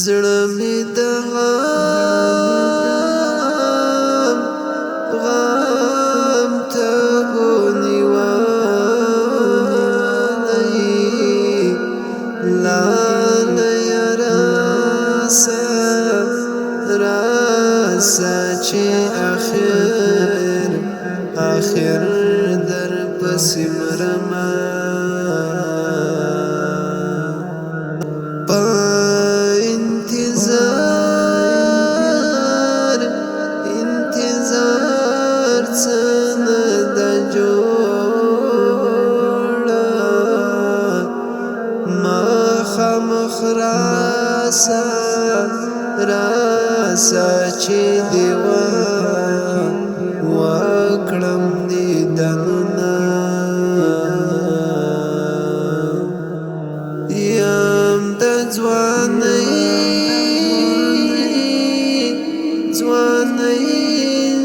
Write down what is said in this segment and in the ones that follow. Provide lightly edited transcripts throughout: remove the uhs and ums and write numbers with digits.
زړه مې د غم ته ونیولی لالی راسه چې آخر در پسې مرمه انتظار څه نه ده جوړه مخامخ راسه چې دې وکړم دیدنونه یم د ځوانۍ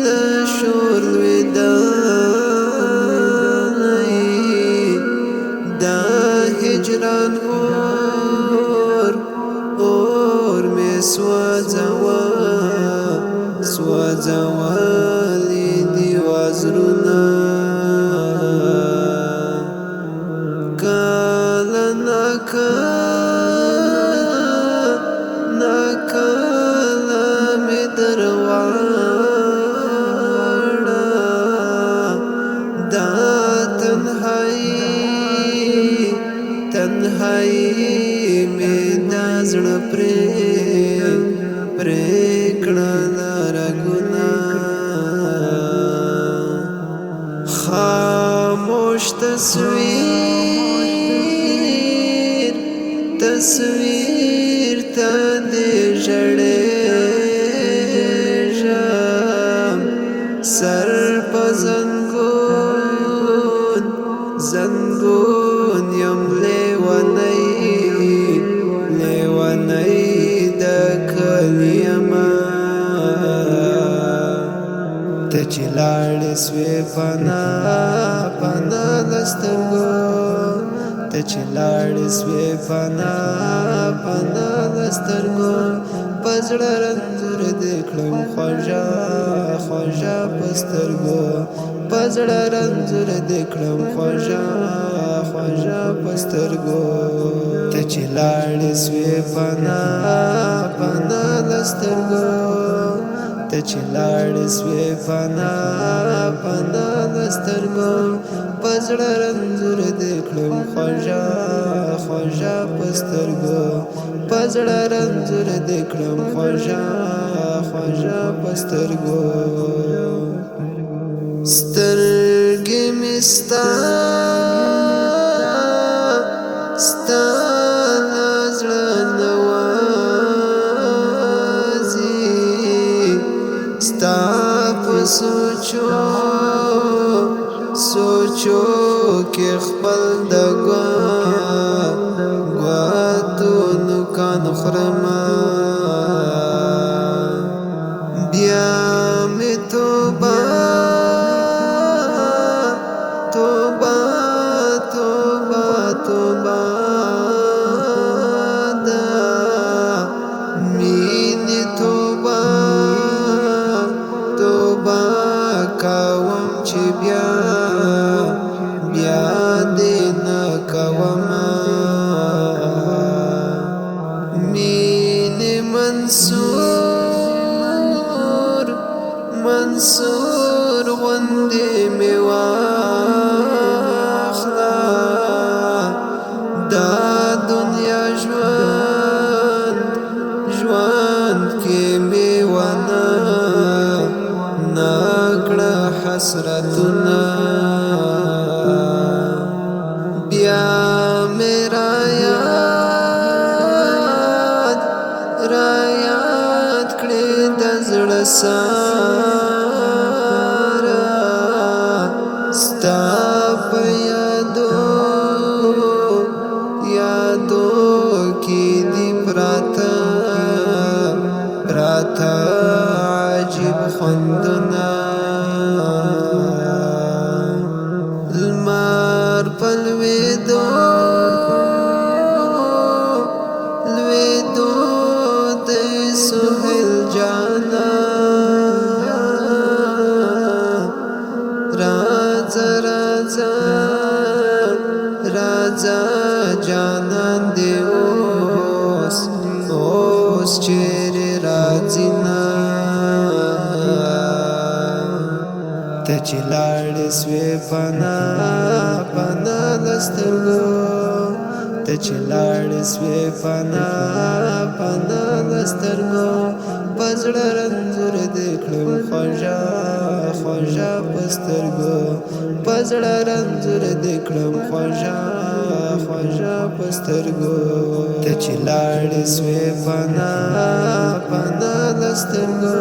د شور لوېدلی د هجران اور مې سوځولی دي وزرونه کله ناکله مې درواړه دا تنهایی مې دا زړه پرې کړله رګونه خاموش تصویر ته دې ژړېږم سر په زنګون یم لیونی د کلي یمه ته چې لاړې سوې پناه له سترګو ته چې لاړې سوې پناه له سترګو په زړه رنځور دې کړم خوږه په سترګو په زړه رنځور دې کړم خوږه په سترګو ته چې لاړې سوې پناه له سترګو ته چې لاړې سوې پناه له سترګو په زړه رنځور دې کړم خوږه په سترګو په زړه رنځور دې کړم خوږه په سترګو سترګې مې ستا له زړه نه وځي ستا په سوچو کې خپل د ګوتو نوکان خورمه بیا مې توبه ده مینې توبه کوم چې بیا دې نه کومه مینې منصور غوندې مې واخله دا دنیا ژوند کې مې ونه کړه حسرتونه بیا مې رایاد کړې د زړه ساره ستا په یادو کې دي پراته عجیب خوندونه لمر په لوېدو اوس چیرې راځي نه ته چې لاړې سوې پناه پناه د سترګو ته چې لاړې سوې پناه پناه د سترګو په زړه رنځور دې کړم خوږه خوږه په سترګو په زړه رنځور دې کړم خوږه خوږه په سترګو ته چې لاړې سوې پناه پناه د سترګو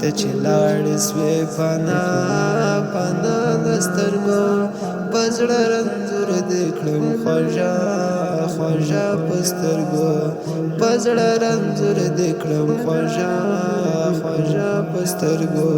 ته چې لاړې سوې پناه پناه د سترګو په زړه رنځور دې کړم خوږه خوږه په سترګو په زړه رنځور دې کړم خوږه خوږه په سترګو